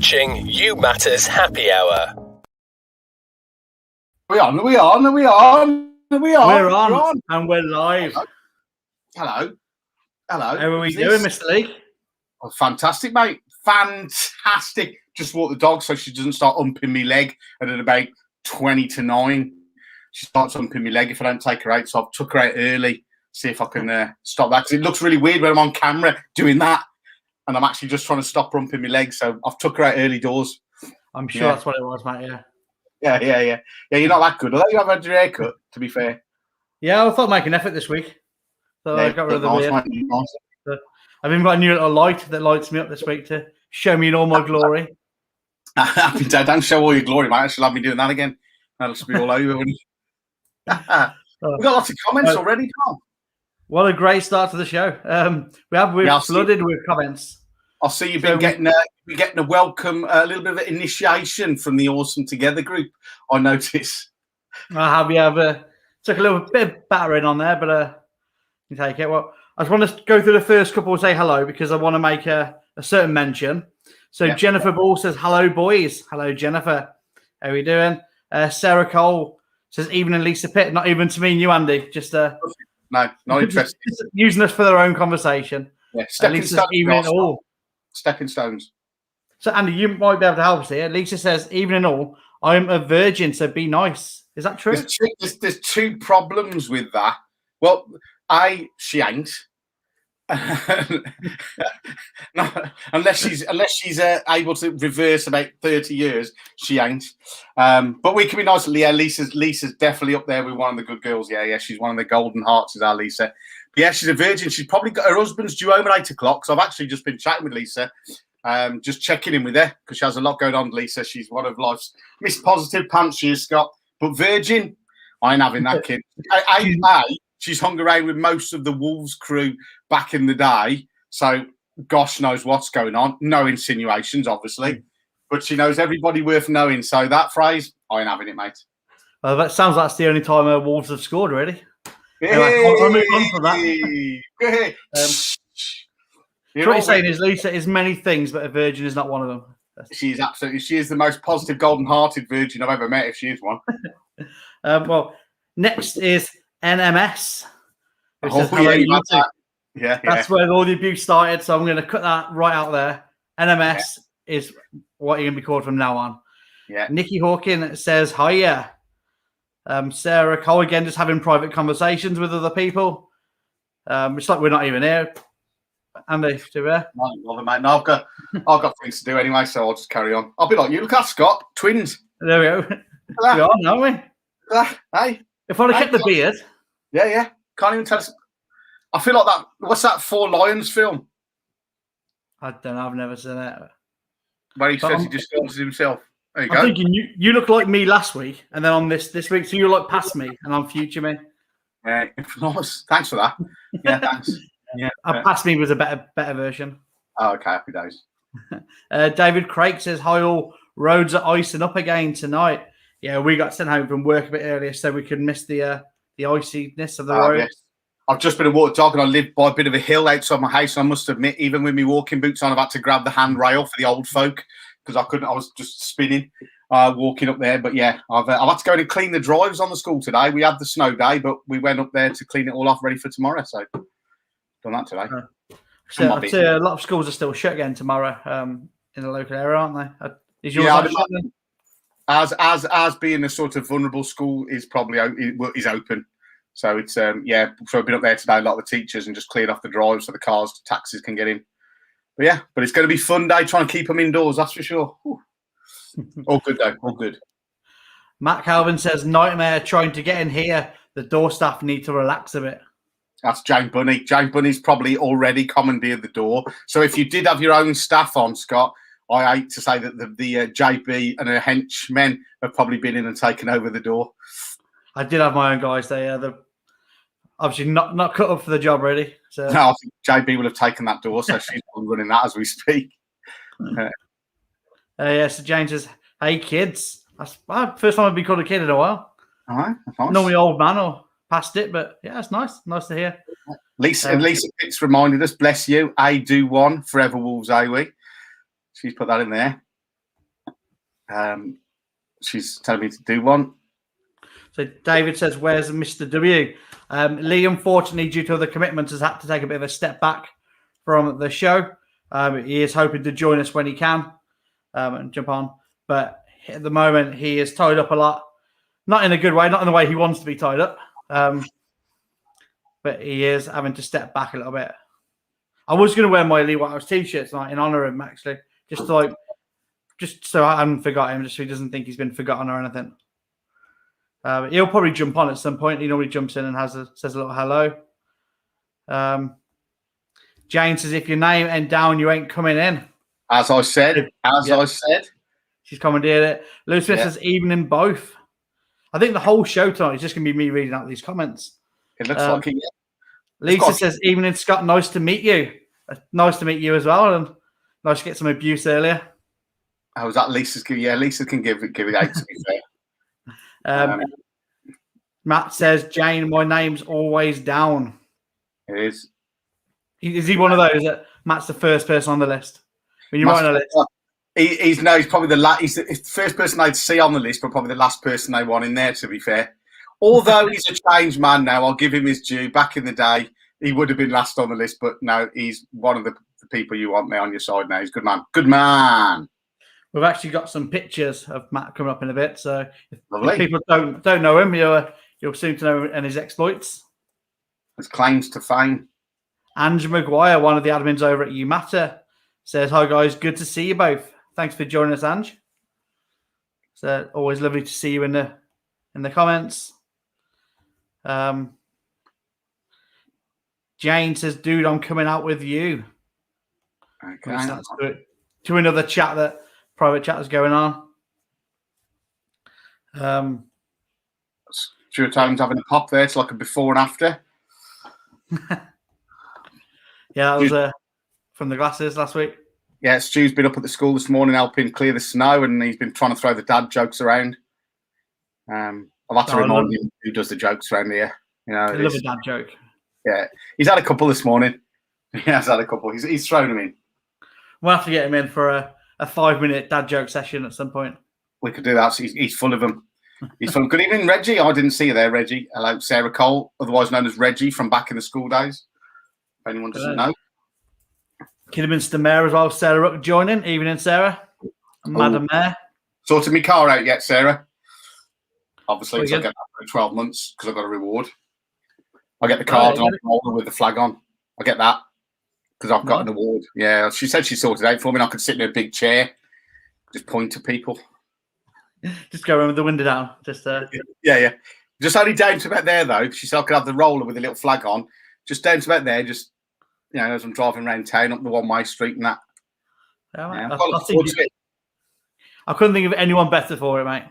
watching You Matters Happy Hour. We're on, and we're live. Hello. How are we doing, Mr. Lee? Oh, fantastic, mate. Fantastic. Just walk the dog so she doesn't start umping me leg. And at about 20 to 9, she starts umping me leg if I don't take her out. So I've took her out early, see if I can stop that. Because it looks really weird when I'm on camera doing that. And I'm actually just trying to stop her umping me leg. So I've took her out early doors. I'm sure that's what it was, mate, Yeah, you're not that good. Although you have had your haircut, to be fair. Yeah, I thought I'd make an effort this week. So I got rid of the beard. Nice. I've even got a new little light that lights me up this week to show me in all my glory. Happy Dad, don't show all your glory, mate. I should have me doing that again. That'll just be all over. We've got lots of comments already, Tom. What a great start to the show. We're flooded with comments. I see you've been getting a welcome, a little bit of an initiation from the Awesome Together group, I notice. I have. Took a little bit of battering on there, but you take it. Well, I just want to go through the first couple and say hello because I want to make a certain mention. So Jennifer Ball says, hello, boys. Hello, Jennifer. How are we doing? Sarah Cole says, evening, Lisa Pitt. Not even to me and you, Andy. Just no, not interested. Just using us for their own conversation. Yeah, stepping stones. So, Andy, you might be able to help us here. Lisa says, even in all, I'm a virgin, so be nice. Is that true? There's two problems with that. Well, she ain't. No, unless she's able to reverse about 30 years, she ain't. But we can be nice. Yeah, Lisa's definitely up there with one of the good girls. Yeah, she's one of the golden hearts, is our Lisa. But yeah, she's a virgin. She's probably got her husband's due home at 8 o'clock. So I've actually just been chatting with Lisa, just checking in with her because she has a lot going on. Lisa, she's one of life's Miss Positive Pants. She is, Scott, but virgin. I ain't having that kid. She's hung around with most of the Wolves crew back in the day, so gosh knows what's going on. No insinuations, obviously, but she knows everybody worth knowing. So that phrase, I ain't having it, mate. Well, that sounds like that's the only time Wolves have scored, really. Hey, I'll move on from that. What you're saying is Lisa is many things, but a virgin is not one of them. She is the most positive, golden-hearted virgin I've ever met, if she is one. Well, next is NMS. That's where all the abuse started, so I'm going to cut that right out there. NMS is what you're going to be called from now on. Yeah. Nikki Hawkins says, hiya. Sarah Cole, again, just having private conversations with other people. It's like we're not even here. Andy, do we? No, mate. No, I've got things to do anyway, so I'll just carry on. I'll be like you. Look at Scott, twins. There we go. We are, aren't we? Hey. If I'd have kept the beard. Yeah. Can't even tell us. I feel like that. What's that Four Lions film? I don't know. I've never seen it. Where he says he just films himself. There you go. I'm thinking you look like me last week, and then on this week, so you're like past me, and I'm future me. Yeah, nice. Thanks for that. Yeah, thanks. Yeah, past me was a better version. Oh, okay. Happy days. David Craig says, hi all, roads are icing up again tonight. Yeah, we got sent home from work a bit earlier so we could miss the iciness of the road. Yes. I've just been a walk dog and I live by a bit of a hill outside my house. I must admit, even with my walking boots on, I've had to grab the handrail for the old folk because I couldn't. I was just spinning, walking up there. But yeah, I've had to go in and clean the drives on the school today. We had the snow day, but we went up there to clean it all off, ready for tomorrow. So done that today. So I'd say a lot of schools are still shut again tomorrow in the local area, aren't they? Is yours shut then? As being a sort of vulnerable school is probably is open. So it's so I've been up there today, a lot of the teachers, and just cleared off the drive so the cars, taxis can get in. But it's going to be a fun day trying to keep them indoors, that's for sure. All good though, all good. Matt Calvin says, nightmare trying to get in here. The door staff need to relax a bit. That's Jane Bunny. Jane Bunny's probably already commandeered the door. So if you did have your own staff on, Scott, I hate to say that the JB and her henchmen have probably been in and taken over the door. I did have my own guys there. They're obviously not cut up for the job, really. So. No, I think JB will have taken that door, so she's running that as we speak. So Jane says, hey, kids. That's first time I've been called a kid in a while. All right. Nice. Normally old man or past it, but yeah, it's nice. Nice to hear. Lisa Pitts reminded us, bless you, I do one, forever Wolves, we. She's put that in there. She's telling me to do one. So David says, "Where's Mr. W?" Lee, unfortunately, due to other commitments, has had to take a bit of a step back from the show. He is hoping to join us when he can and jump on, but at the moment he is tied up a lot. Not in a good way, not in the way he wants to be tied up, but he is having to step back a little bit. I was going to wear my Lee Whitehouse t-shirt tonight in honor of him, actually, just so I haven't forgotten him, just so he doesn't think he's been forgotten or anything. He'll probably jump on at some point. He normally jumps in and says a little hello. Jane says, "If your name ain't down, you ain't coming in." As I said. She's commandeered it. Lewis Smith says, "Evening both." I think the whole show tonight is just going to be me reading out these comments. It looks like it. Lisa says, "Evening, Scott. Nice to meet you." Nice to meet you as well, and nice to get some abuse earlier. Oh, was that Lisa's? Yeah, Lisa can give it 8 to be fair. Matt says, "Jane, my name's always down." It is. Is he one of those that Matt's the first person on the list? When you write on a list, he's probably he's the first person I'd see on the list, but probably the last person they want in there. To be fair, although he's a changed man now, I'll give him his due. Back in the day, he would have been last on the list, but now he's one of the people you want there on your side now. He's a good man. Good man. We've actually got some pictures of Matt coming up in a bit, so Lovely. if people don't know him, you'll soon to know and his exploits. His claims to fame. Ange Maguire, one of the admins over at You Matter, says, "Hi guys, good to see you both. Thanks for joining us, Ange. So always lovely to see you in the comments." Jane says, "Dude, I'm coming out with you." Okay. To another private chat that's going on. Stuart Times having a pop there. It's like a before and after. Yeah, that was from the glasses last week. Yeah, Stu's been up at the school this morning helping clear the snow, and he's been trying to throw the dad jokes around. I've had to remind him who does the jokes around here. You know, I love a dad joke. Yeah, he's had a couple this morning. He has had a couple. He's thrown them in. We'll have to get him in for a 5-minute dad joke session at some point. We could do that. So he's full of them. He's full. Good evening, Reggie. I didn't see you there, Reggie. Hello, Sarah Cole, otherwise known as Reggie from back in the school days. If anyone doesn't know. Kidderminster Mayor as well, Sarah Rook joining. Evening, Sarah. Madam Mayor. Sorted my car out yet, Sarah? Obviously, until I get that for 12 months because I've got a reward. I get the card and I'll with the flag on. I get that because I've got an award. Yeah, she said she sorted it out for me and I could sit in a big chair, just point to people. Just go around with the window down. Yeah. Just only down to about there, though. She said I could have the roller with a little flag on. Just down to about there, just, as I'm driving around town up the one-way street and that. I couldn't think of anyone better for it, mate.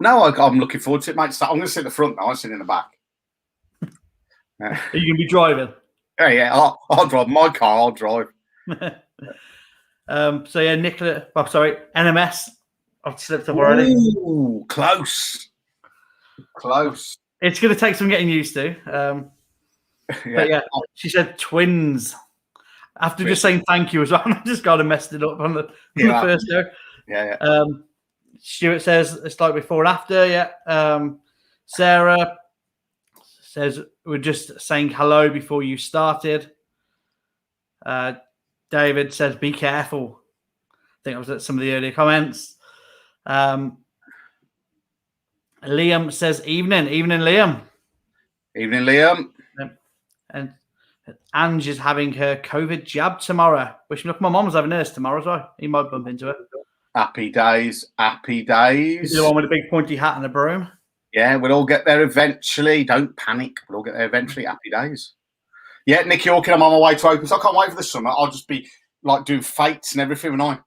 No, I'm looking forward to it, mate. I'm going to sit in the front now. I'm sitting in the back. Are you going to be driving? Yeah. I'll drive my car. I'll drive. NMS. I've slipped up already. Ooh, close. It's going to take some getting used to. But yeah, she said twins. After just saying thank you as well, I just got messed it up on the first go. Yeah. Stuart says it's like before and after. Yeah. Sarah says we're just saying hello before you started. David says be careful. I think that was at some of the earlier comments. Liam says evening, Liam. Evening, Liam. And Ange is having her COVID jab tomorrow. Wish me luck. My mom's having hers tomorrow as well. He might bump into her. Happy days. He's the one with a big pointy hat and a broom. Yeah, we'll all get there eventually. Don't panic. We'll all get there eventually. Happy days. Yeah, Nick Yorkin, I'm on my way to open. So I can't wait for the summer. I'll just be like doing fates and everything. I'm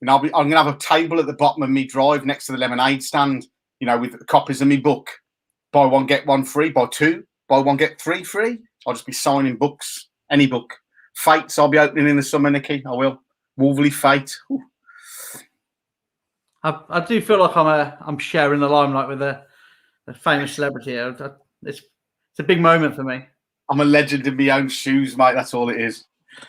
going to have a table at the bottom of me drive next to the lemonade stand, with copies of me book. Buy one, get one free. Buy two, buy one, get three free. I'll just be signing books, any book. Fates, I'll be opening in the summer, Nicky. I will. Wolverley Fate. Ooh. I do feel like I'm sharing the limelight with a famous celebrity. It's a big moment for me. I'm a legend in my own shoes, mate. That's all it is.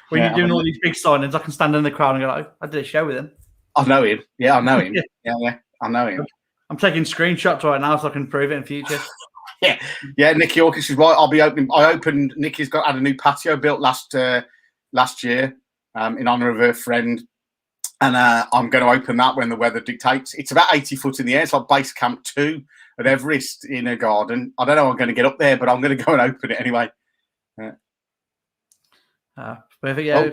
When you're doing all these big signings, I can stand in the crowd and go, I did a show with him. I know him. Yeah, I know him. yeah, I know him. I'm taking screenshots right now so I can prove it in future. yeah. Nicky Hawkins is right. I'll be opening. I opened. Nicky's had a new patio built last year in honour of her friend, and I'm going to open that when the weather dictates. It's about 80 foot in the air. It's like Base Camp 2 at Everest in a garden. I don't know how I'm going to get up there, but I'm going to go and open it anyway. Perfect. Yeah.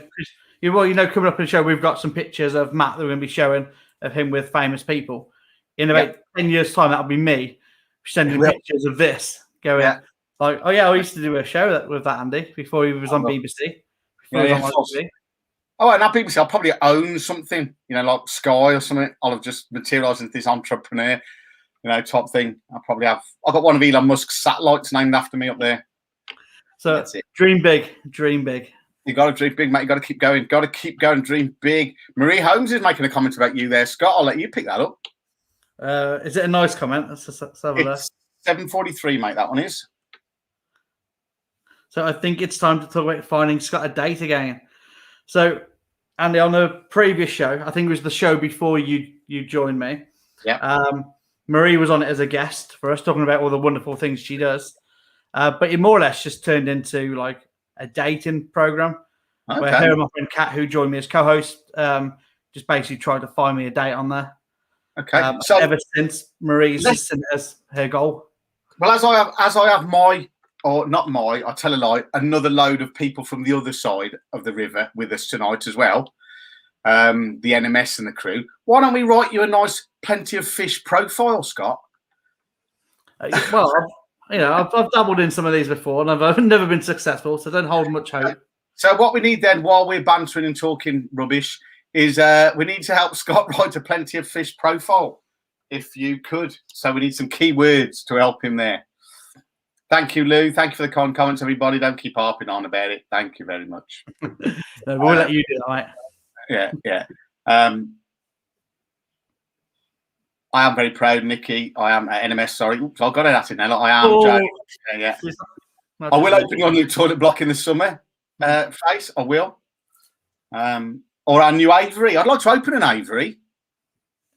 Coming up in the show, we've got some pictures of Matt that we're going to be showing of him with famous people. In about 10 years' time, that'll be me sending pictures of this, going like, "Oh yeah, I used to do a show with that Andy before he was on BBC." Oh, and that BBC, I'll probably own something, like Sky or something. I'll have just materialised into this entrepreneur, type thing. I've got one of Elon Musk's satellites named after me up there. So dream big, dream big. You got to dream big, mate. You got to keep going. Got to keep going. Dream big. Marie Holmes is making a comment about you there, Scott. I'll let you pick that up. Is it a nice comment? Let's have a look. 7:43, mate. That one is. So I think it's time to talk about finding Scott a date again. So, Andy, on the previous show, I think it was the show before you joined me. Yeah. Marie was on it as a guest for us, talking about all the wonderful things she does. But it more or less just turned into like a dating program where her and my friend Kat, who joined me as co-host, just basically tried to find me a date on there. Okay. So ever since Marie's listed as her goal. Well, as I have I tell a lie, another load of people from the other side of the river with us tonight as well. The NMS and the crew. Why don't we write you a nice Plenty of Fish profile, Scott? Well, I've dabbled in some of these before, and I've never been successful, so don't hold much hope. So what we need then, while we're bantering and talking rubbish, is we need to help Scott write a Plenty of Fish profile, if you could. So we need some keywords to help him there. Thank you, Lou. Thank you for the comments, everybody. Don't keep harping on about it. Thank you very much. We'll let you do that, mate. Yeah. I am very proud, Nicky. I am at NMS. Sorry, oops, I got it at it now. I am. Yeah. I will open your new toilet block in the summer. Face, I will. Or our new Avery. I'd like to open an Avery.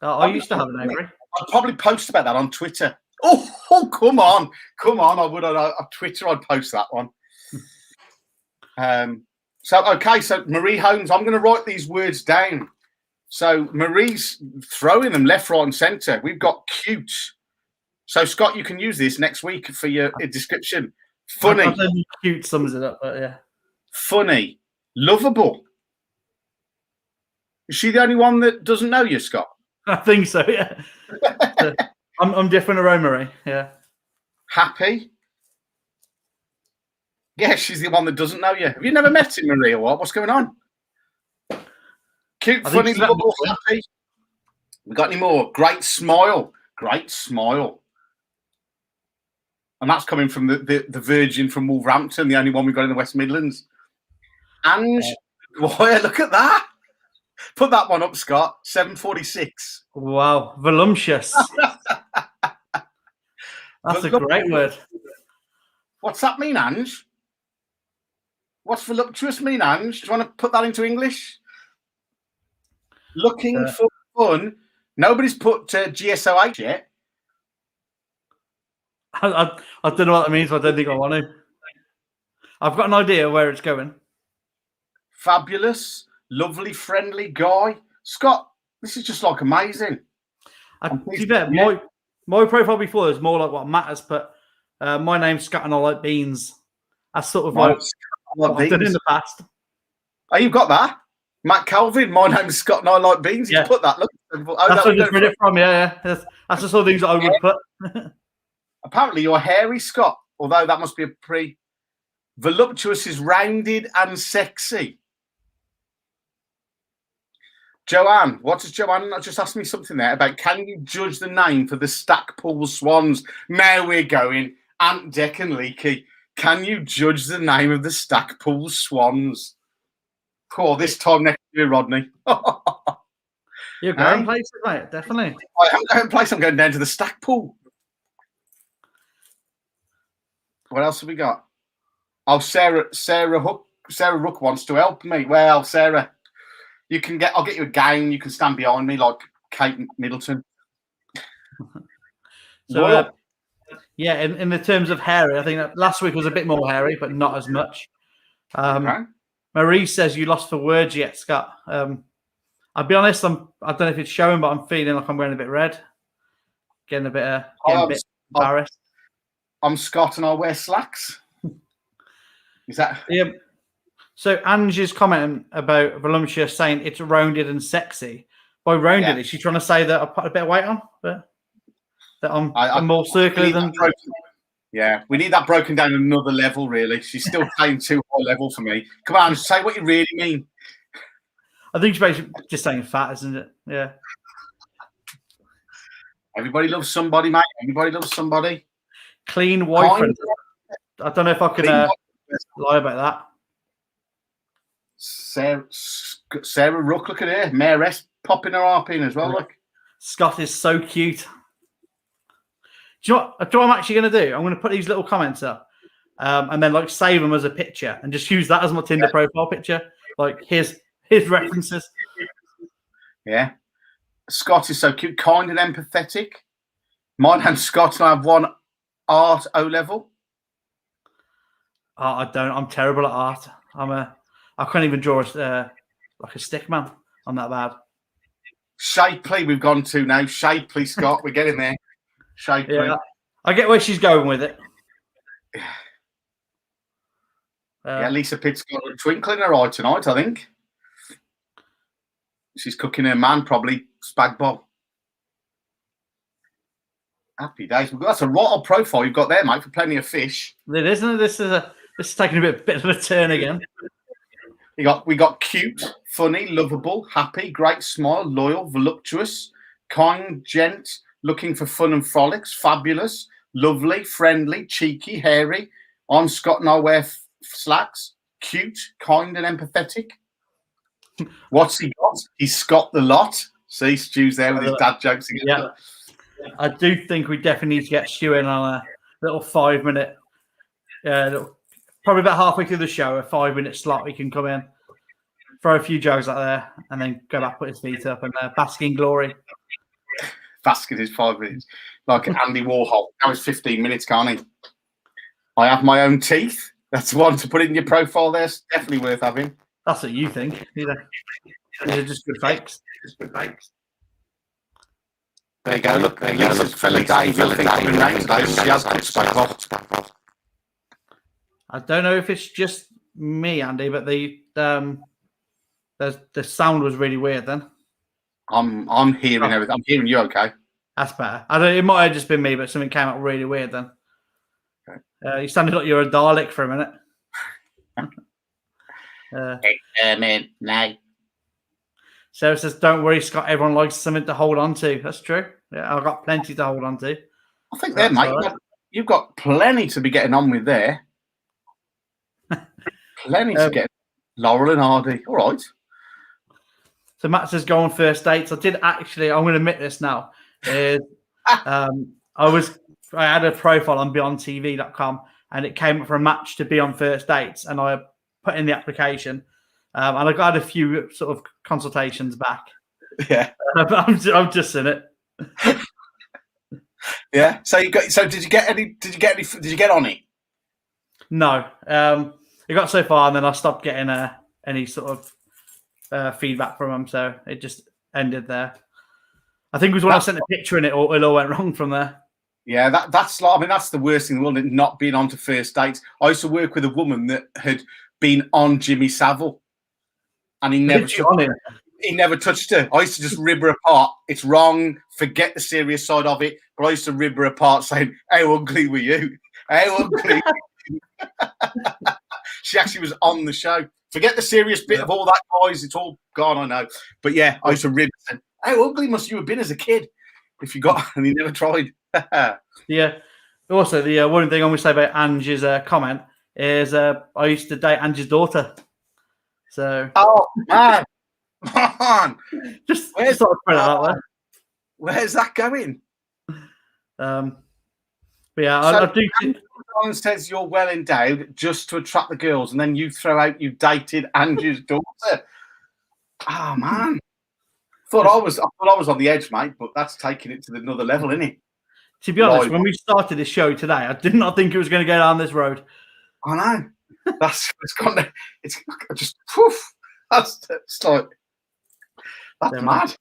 I used to have an Avery. I'd probably post about that on Twitter. Oh, come on. I would on Twitter. I'd post that one. So Marie Holmes. I'm going to write these words down. So Marie's throwing them left, right, and centre. We've got cute. So Scott, you can use this next week for your description. Funny. I don't think cute sums it up, but yeah. Funny. Lovable. Is she the only one that doesn't know you, Scott? I think so, yeah. I'm different around Marie, yeah. Happy. Yeah, she's the one that doesn't know you. Have you never met him, Marie, or what? What's going on? Cute, funny, lovable, happy. We got any more? Great smile. And that's coming from the Virgin from Wolverhampton, the only one we've got in the West Midlands. And boy, look at that. Put that one up, Scott. 7:46. Wow, voluptuous. That's a great word. What's that mean, Ange? What's voluptuous mean, Ange? Do you want to put that into English? Looking for fun. Nobody's put GSOH yet. I don't know what that means, but I don't think I want to. I've got an idea where it's going. Fabulous, lovely, friendly guy. Scott, this is just like amazing. My profile before is more like what Matt has put. My name's Scott and I like beans. That's sort of like what I've done in the past. Oh, you've got that? Matt Calvin, my name's Scott and I like beans. You put that. Look, that's where I just read it from. Yeah. That's the sort of things that I would put. Apparently, you're hairy, Scott. Although that must be a pre. Voluptuous is rounded and sexy. Joanne, what does Joanne just asked me something there about? Can you judge the name for the Stackpool Swans? Now we're going. Ant, Deck, and Leaky. Can you judge the name of the Stackpool Swans? Cool. This time next year, Rodney. You're going places, mate. Definitely. I am going places. I'm going down to the Stackpool. What else have we got? Oh, Sarah Rook wants to help me. Well, Sarah, I'll get you a game. You can stand behind me like Kate Middleton. So, yeah, in the terms of hairy, I think that last week was a bit more hairy, but not as much. Okay. Marie says you lost for words yet, Scott. I'll be honest, I don't know if it's showing, but I'm feeling like I'm wearing a bit red. Getting a bit embarrassed. I'm Scott and I wear slacks. Is that? Yeah. So Angie's commenting about voluptuous saying it's rounded and sexy. By rounded, is she trying to say that I put a bit of weight on? That I'm more circular than... Yeah, we need that broken down another level, really. She's still playing too high level for me. Come on, say what you really mean. I think she's basically just saying fat, isn't it? Yeah. Everybody loves somebody, mate. Everybody loves somebody. Clean boyfriend. I don't know if I can lie about that. Sarah Rook, look at her. Mayoress popping her harp in as well. Look. Scott is so cute. Do you know what I'm actually going to do? I'm going to put these little comments up and then like save them as a picture and just use that as my Tinder profile picture. Like his references. Yeah. Scott is so cute, kind and empathetic. My name's Scott and I have one art O level. I don't. I'm terrible at art. I can't even draw like a stick man. I'm that bad. Shapely, we've gone to now. Shapely, Scott. We're getting there. Shapely. Yeah, I get where she's going with it. Lisa Pitt's got a twinkle in her eye tonight, I think. She's cooking her man, probably spag bol. Happy days. That's a right old profile you've got there, mate, for plenty of fish. It isn't. This is taking a bit of a turn again. We got cute, funny, lovable, happy, great smile, loyal, voluptuous, kind, gent, looking for fun and frolics, fabulous, lovely, friendly, cheeky, hairy. I'm Scott and I wear slacks. Cute, kind, and empathetic. What's he got? He's Scott the lot. See, Stu's there with his dad jokes again. Yeah. I do think we definitely need to get Stu in on a little 5 minute, probably about halfway through the show, a 5 minute slot. We can come in, throw a few jokes out there, and then go back, put his feet up, and bask in glory. Bask in his 5 minutes. Like Andy Warhol. Now it's 15 minutes, can't he? I have my own teeth. That's one to put in your profile there. It's definitely worth having. That's what you think. These are just good fakes. There you go. Look, there you go. Fella Dave. She has good spike. I don't know if it's just me, Andy, but the sound was really weird. Then I'm hearing everything. I'm hearing you. Okay. That's better. It might have just been me, but something came out really weird. Then you sounded like you're a Dalek for a minute. No. Sarah says, "Don't worry, Scott. Everyone likes something to hold on to." That's true. Yeah, I've got plenty to hold on to. I think there, mate. Right. You've got plenty to be getting on with there. Plenty to get. Laurel and Hardy. All right. So Matt says, "Go on first dates." I did actually. I'm going to admit this now. I had a profile on BeyondTV.com, and it came up for a match to be on first dates, and I put in the application. And I got a few sort of consultations back. Yeah, I'm just in it. Yeah. So did you get any? Did you get on it? No. It got so far, and then I stopped getting any sort of feedback from them. So it just ended there. I think it was when I sent a picture and it all went wrong from there. Yeah, that's the worst thing in the world. Not being on to first dates. I used to work with a woman that had been on Jimmy Savile. And he never touched her. I used to just rib her apart. It's wrong. Forget the serious side of it. But I used to rib her apart saying, "How ugly were you? How ugly?" She actually was on the show. Forget the serious bit of all that, guys. It's all gone, I know. But yeah, I used to rib her saying, "How ugly must you have been as a kid if you got..." And he never tried. Yeah. Also, the one thing I'm going to say about Angie's comment is I used to date Angie's daughter. So, man, just sort of put it out there. Where's that going? But yeah, I do think someone says you're well endowed just to attract the girls, and then you throw out you dated Andrew's daughter. Oh man, thought I was on the edge, mate. But that's taking it to another level, isn't it? To be honest, when we started this show today, I did not think it was going to go down this road. I know. It's gone. It's just poof. That's like that's mad.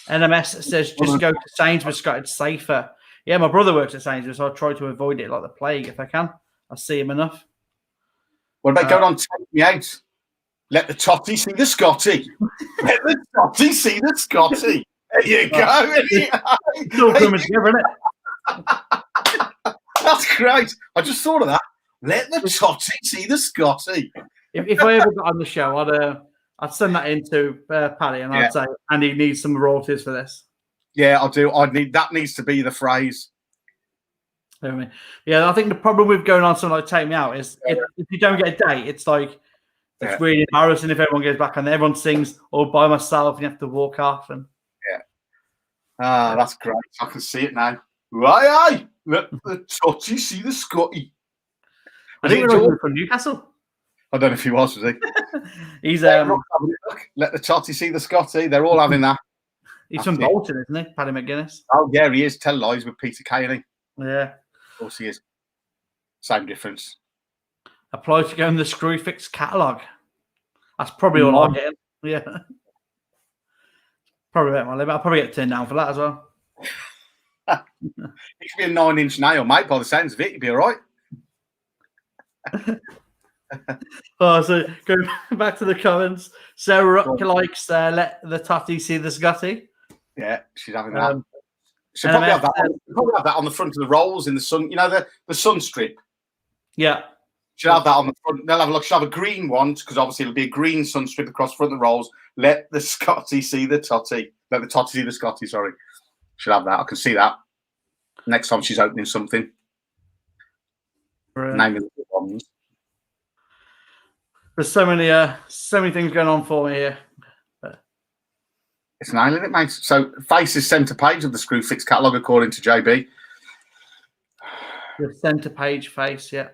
NMS says just go to Sainsbury's, Scott. It's safer. Yeah, my brother works at Sainsbury's, so I try to avoid it like the plague if I can. I see him enough. What about going on Take Me Out? Let the totty see the Scotty. Let the totty see the Scotty. There you go. It's all coming together, isn't it? That's great. I just thought of that. Let the totty see the Scotty. If I ever got on the show, I'd send that into Paddy and I'd say, Andy needs some royalties for this. Yeah, I do. That needs to be the phrase. Yeah, I think the problem with going on something like Take Me Out is if you don't get a date, it's like it's really embarrassing if everyone goes back and everyone sings all by myself and you have to walk off. And that's great. I can see it now. Aye. Let the totty see the Scotty. I think we're from Newcastle. I don't know if he was he? He's let the totty see the Scotty. They're all having that. He's from Bolton, isn't he? Paddy McGuinness. Oh yeah, he is. Tell lies with Peter Kay, isn't he? Yeah. Of course he is. Same difference. Apply to go in the Screwfix catalogue. That's probably all I'm getting. Yeah. Probably about my limit. I'll probably get turned down for that as well. It could be a 9-inch nail, mate. By the sounds of it, you'd be all right. So going back to the comments, Sarah Ruck likes let the totty see the Scotty. Yeah, she's having that. She'll probably have that on the front of the rolls in the sun. You know the sun strip. Yeah. She'll have that on the front. They'll have a look. She'll have a green one because obviously it'll be a green sun strip across the front of the rolls. Let the Scotty see the totty. Let the totty see the Scotty. Sorry, she'll have that. I can see that. Next time she's opening something. Right. Name of the ones. There's so many things going on for me here. It's nailing it, mate. So, face is centre page of the Screwfix catalogue, according to JB. The centre page face, yeah.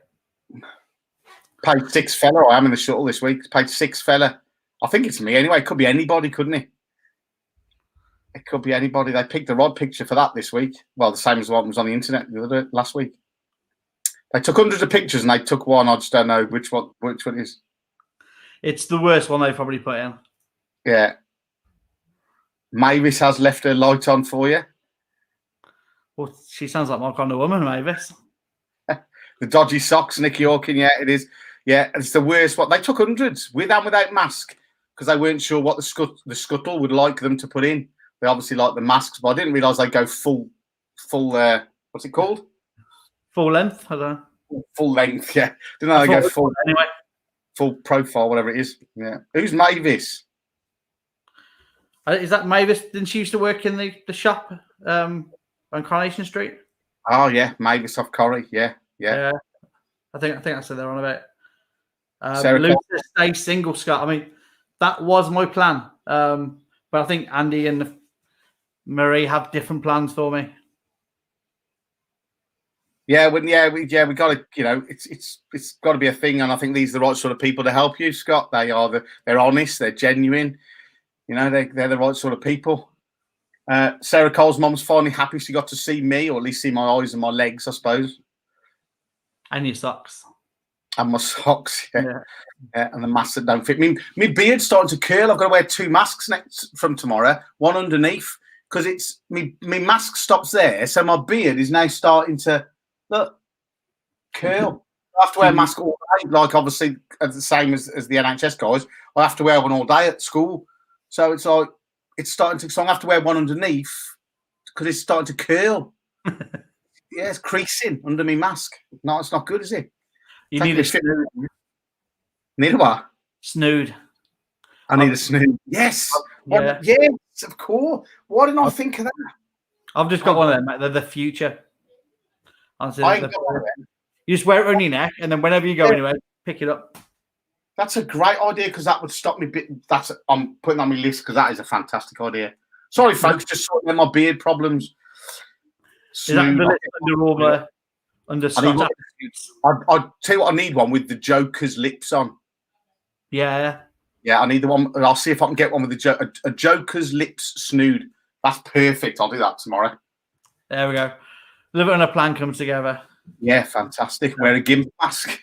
Page 6 fella. I am in the shuttle this week. Page 6 fella. I think it's me anyway. It could be anybody, couldn't it? It could be anybody. They picked the rod picture for that this week. Well, the same as what was on the internet last week. They took hundreds of pictures and they took one. I just don't know which one is. It's the worst one they've probably put in. Yeah. Mavis has left her light on for you. Well, she sounds like my kind of woman, Mavis. The dodgy socks, Nicky Hawkin. Yeah, it is. Yeah, it's the worst one. They took hundreds with and without mask because they weren't sure what the scuttle would like them to put in. They obviously like the masks, but I didn't realise they go full. What's it called? Full length. I don't know. Full length. Yeah, didn't know they go full. Anyway, full profile, whatever it is. Yeah. Who's Mavis? Is that Mavis? Didn't she used to work in the shop on Coronation Street? Oh yeah, Mavis off Corrie. Yeah. I think that's what they're on about. Sarah Luke says stay single, Scott. I mean, that was my plan, but I think Andy and Marie have different plans for me. Yeah, we got to, it's got to be a thing, and I think these are the right sort of people to help you, Scott. They're honest, they're genuine, they're the right sort of people. Sarah Cole's mum's finally happy she got to see me, or at least see my eyes and my legs, I suppose. And your socks. And my socks, yeah. And the masks that don't fit me. My beard's starting to curl. I've got to wear 2 masks from tomorrow, one underneath, because it's my mask stops there, so my beard is now starting to curl. I have to wear a mask all day, like obviously the same as the NHS guys. I have to wear one all day at school, so it's like it's starting to. So I have to wear one underneath because it's starting to curl. Yeah, it's creasing under my mask. No, it's not good, is it? You need a snood. Need a what? Snood. I need a snood. Yes. Yeah. Yes, of course. Why didn't I think of that? I've just got one of them, mate. They're the future. Honestly, I ain't got one of them. You just wear it on your neck, and then whenever you go anywhere, pick it up. That's a great idea because that would stop me. I'm putting on my list because that is a fantastic idea. Sorry, folks, just sorting out my beard problems. Is that the list under all under I'd tell you what, I need one with the Joker's lips on. Yeah. Yeah, I need the one. I'll see if I can get one with a Joker's lips snood. That's perfect. I'll do that tomorrow. There we go. Love it when a plan comes together. Yeah, fantastic. Wear a gimp mask.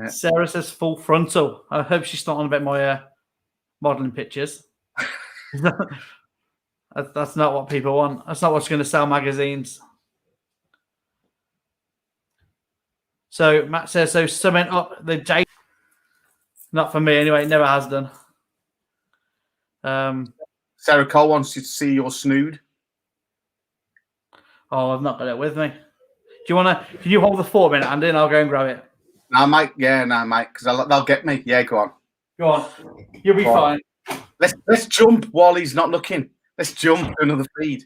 Sarah says full frontal. I hope she's not on about my modeling pictures. That's not what people want. That's not what's going to sell magazines. So Matt says, so summing up the date. Not for me anyway. It never has done. Sarah Cole wants you to see your snood. Oh, I've not got it with me. Do you want to? Can you hold the 4 minute, Andy, and I'll go and grab it? No, mate. Yeah, no, mate. Because they'll get me. Yeah, go on. Go on. You'll be fine. Let's jump while he's not looking. Let's jump to another feed.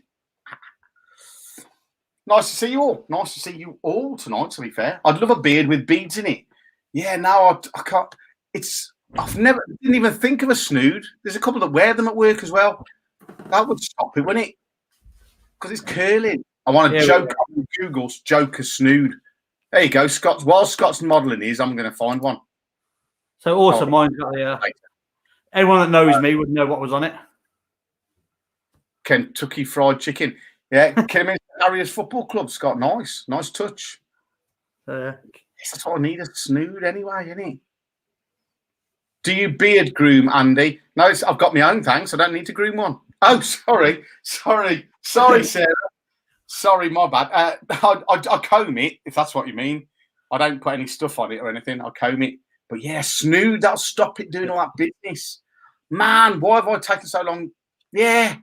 Nice to see you all. Nice to see you all tonight. To be fair, I'd love a beard with beads in it. Yeah, no, I can't. Didn't even think of a snood. There's a couple that wear them at work as well. That would stop it, wouldn't it? Because it's curling. I want to joke on Google's Joker snood. There you go, Scott. While Scott's modelling his, I'm going to find one. So awesome. Mine's got the. Anyone that knows me would know what was on it. Kentucky Fried Chicken. Yeah, came in Harriers Football Club, Scott. Nice touch. That's what I need, a snood anyway, isn't it? Do you beard groom, Andy? No, I've got my own, thanks. I don't need to groom one. Oh, sorry, Sarah. Sorry, my bad. I comb it, if that's what you mean. I don't put any stuff on it or anything. I comb it. But yeah, snood, that'll stop it doing all that business. Man, why have I taken so long? Yeah,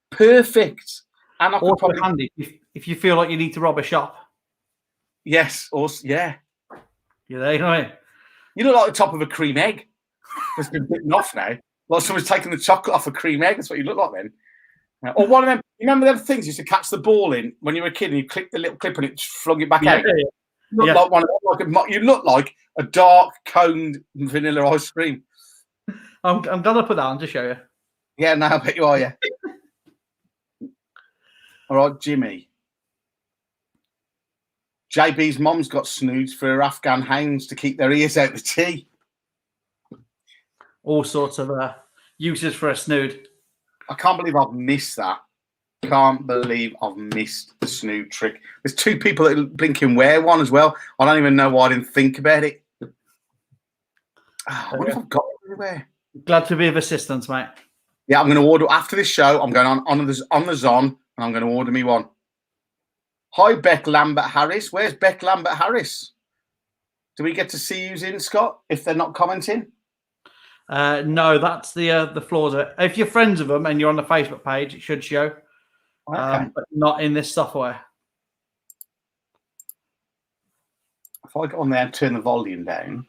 perfect. And I could probably handy if you feel like you need to rob a shop. Yes, yeah. You're there, you know what I mean? You look like the top of a cream egg. It's been bitten off now. Like someone's taken the chocolate off a cream egg. That's what you look like then. Or one of them. You remember them things you used to catch the ball in when you were a kid and you clicked the little clip and it flung it back out? Yeah. You look like one of them, you look like a dark coned vanilla ice cream. I'm gonna put that on to show you. Yeah, no, I bet you are. Yeah. All right, Jimmy. JB's mom's got snoods for her Afghan hounds to keep their ears out the tea. All sorts of uses for a snood. I can't believe I've missed that. Can't believe I've missed the snood trick. There's 2 people that blinking wear one as well. I don't even know why I didn't think about it. I wonder if I've got it anywhere. Glad to be of assistance, mate. Yeah, I'm going to order after this show. I'm going on the Zon, and I'm going to order me one. Hi, Beck Lambert Harris. Where's Beck Lambert Harris? Do we get to see who's in, Scott? If they're not commenting. No, that's the flaws of it. If you're friends with them and you're on the Facebook page, it should show. Okay. But not in this software. If I go on there and turn the volume down.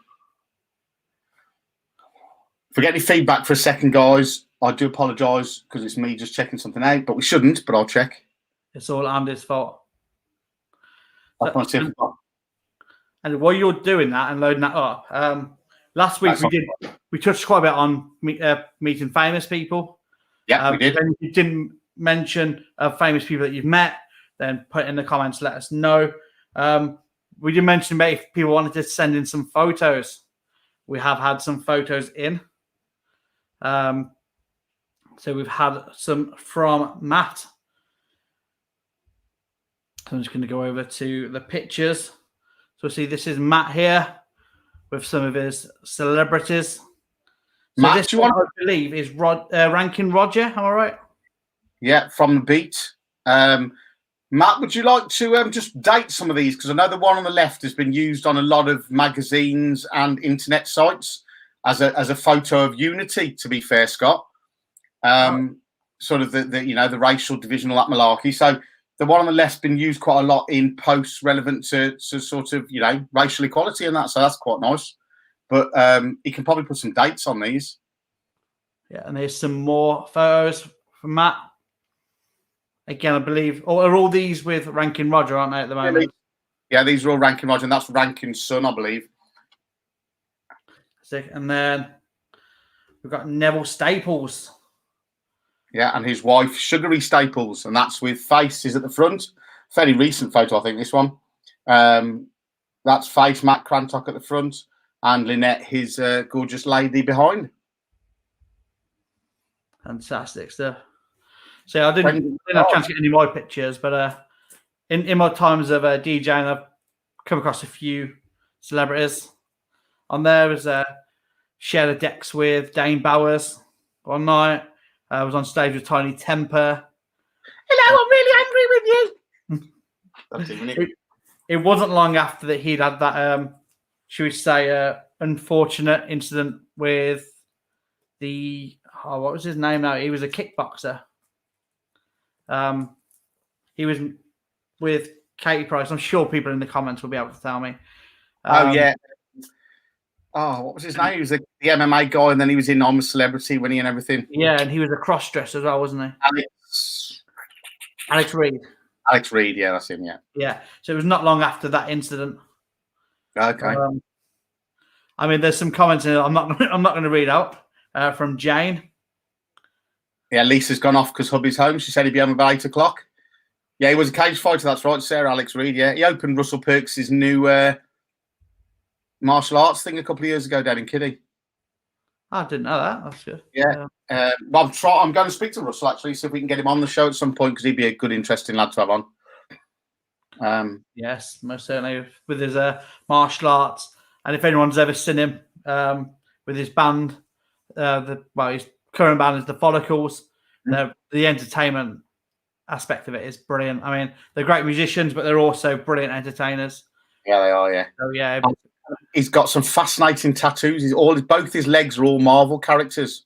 Forget any feedback for a second, guys. I do apologise because it's me just checking something out, but we shouldn't, but I'll check. It's all Andy's fault. And while you're doing that and loading that up, last week we touched quite a bit on meeting famous people. Yeah, we did. If you didn't mention famous people that you've met, then put in the comments, let us know. We did mention about if people wanted to send in some photos. We have had some photos in. So we've had some from Matt. So I'm just going to go over to the pictures. So see, this is Matt here with some of his celebrities. So Matt, this one, I believe, is Rankin Roger. Am I right? Yeah, from the beat. Matt, would you like to just date some of these? Because I know the one on the left has been used on a lot of magazines and internet sites as a photo of unity, to be fair, Scott. Sort of the racial division, all that malarkey. So the one on the left's been used quite a lot in posts relevant to sort of, racial equality and that. So that's quite nice. But he can probably put some dates on these. Yeah, and there's some more photos from Matt. Again, I believe, or are all these with Rankin Roger, aren't they, at the moment? Yeah, these are all Rankin Roger, and that's Rankin's son, I believe. And then we've got Neville Staples. Yeah, and his wife, Sugary Staples, and that's with Faces at the front. Fairly recent photo, I think, this one. That's Face, Matt Crantock at the front, and Lynette, his gorgeous lady behind. Fantastic stuff. So yeah, I didn't have a chance to get any of my pictures, but in my times of DJing, I've come across a few celebrities. On there was shared a decks with Dane Bowers one night. I was on stage with Tiny Temper. Hello, I'm really angry with you. It wasn't long after that he'd had that, should we say, unfortunate incident with what was his name now? He was a kickboxer. He was with Katie Price. I'm sure people in the comments will be able to tell me. Yeah. Oh, what was his name? He was the MMA guy, and then he was in I'm a Celebrity winning and everything. Yeah, and he was a cross-dresser as well, wasn't he? Alex Reed. Alex Reed, yeah, that's him, yeah. Yeah, so it was not long after that incident. Okay. I mean, there's some comments in it I'm not going to read out from Jane. Yeah, Lisa's gone off because hubby's home. She said he'd be home about 8 o'clock. Yeah, he was a cage fighter, that's right, Sarah. Alex Reed, yeah. He opened Russell Perks' new martial arts thing a couple of years ago down in Kiddie. I didn't know that. That's good. Yeah. I'm going to speak to Russell, actually, see if we can get him on the show at some point, because he'd be a good, interesting lad to have on. Yes, most certainly, with his martial arts. And if anyone's ever seen him with his band, his current band is The Follicles. The entertainment aspect of it is brilliant. I mean, they're great musicians, but they're also brilliant entertainers. Yeah, they are, yeah. So, yeah. He's got some fascinating tattoos. Both his legs are all Marvel characters.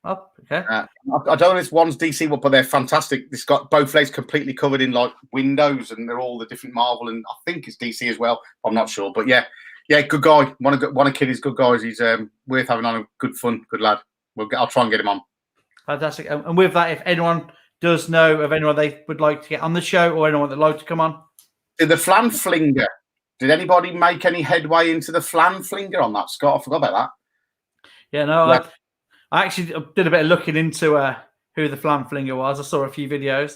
Oh, okay. I don't know if this one's DC, but they're fantastic. It's got both legs completely covered in like windows, and they're all the different Marvel, and I think it's DC as well. I'm not sure, but yeah, good guy. One of Kiddie's good guys. He's worth having on. A good fun, good lad. I'll try and get him on. Fantastic. And with that, if anyone does know of anyone they would like to get on the show, or anyone that'd like to come on, the Flan Flinger. Did anybody make any headway into the Flan Flinger on that, Scott? I forgot about that. Yeah, no, yeah. I actually did a bit of looking into who the Flan Flinger was. I saw a few videos,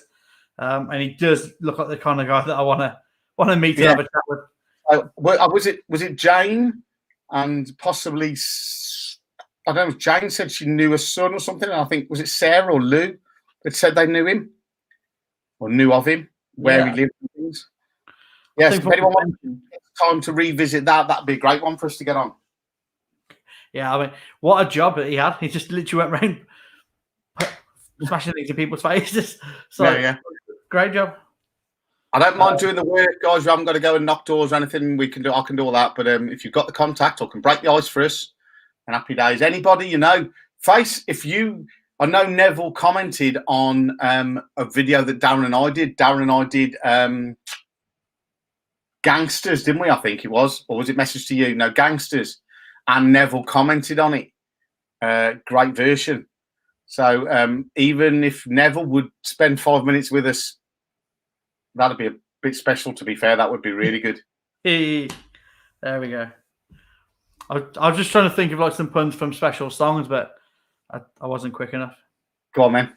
and he does look like the kind of guy that I want to meet and have a chat with. Was it Jane and possibly I don't know. Jane said she knew a son or something. And I think was it Sarah or Lou that said they knew him or knew of him, where he lived and things. Yes, if anyone wants time to revisit that, that'd be a great one for us to get on. Yeah, I mean, what a job that he had. He just literally went around smashing things in people's faces. So, great job. I don't mind doing the work, guys. We haven't got to go and knock doors or anything. I can do all that. But if you've got the contact or can break the ice for us, and happy days. Anybody, I know Neville commented on a video that Darren and I did. Darren and I did Gangsters, didn't we? I think it was. Or was it Message to You? No, Gangsters. And Neville commented on it. Great version. So even if Neville would spend 5 minutes with us, that'd be a bit special, to be fair. That would be really good. There we go. I was just trying to think of like some puns from special songs, but I wasn't quick enough. Go on, man.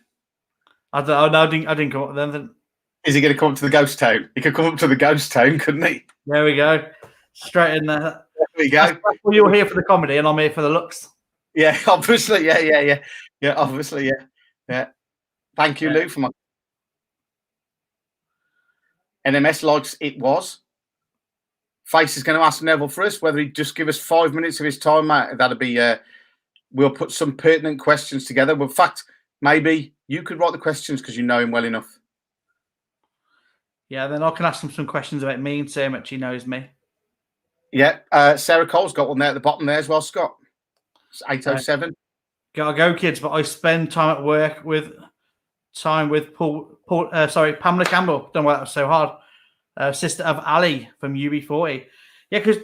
I didn't come up with anything. Is he going to come up to the ghost town? He could come up to the ghost town, couldn't he? There we go. Straight in there. There we go. Well, you're here for the comedy, and I'm here for the looks. Yeah, obviously. Yeah. Yeah, obviously. Yeah. Thank you, Lou, for my NMS likes it was. Face is going to ask Neville for us whether he'd just give us 5 minutes of his time, mate. That'd be. We'll put some pertinent questions together. But in fact, maybe you could write the questions because you know him well enough. Yeah, then I can ask him some questions about me and see how much he knows me. Yeah, Sarah Cole's got one there at the bottom there as well, Scott. It's 8:07. Gotta go, kids. But I spend time at work with Pamela Campbell. Don't know why that was so hard. Sister of Ali from UB40. Yeah, because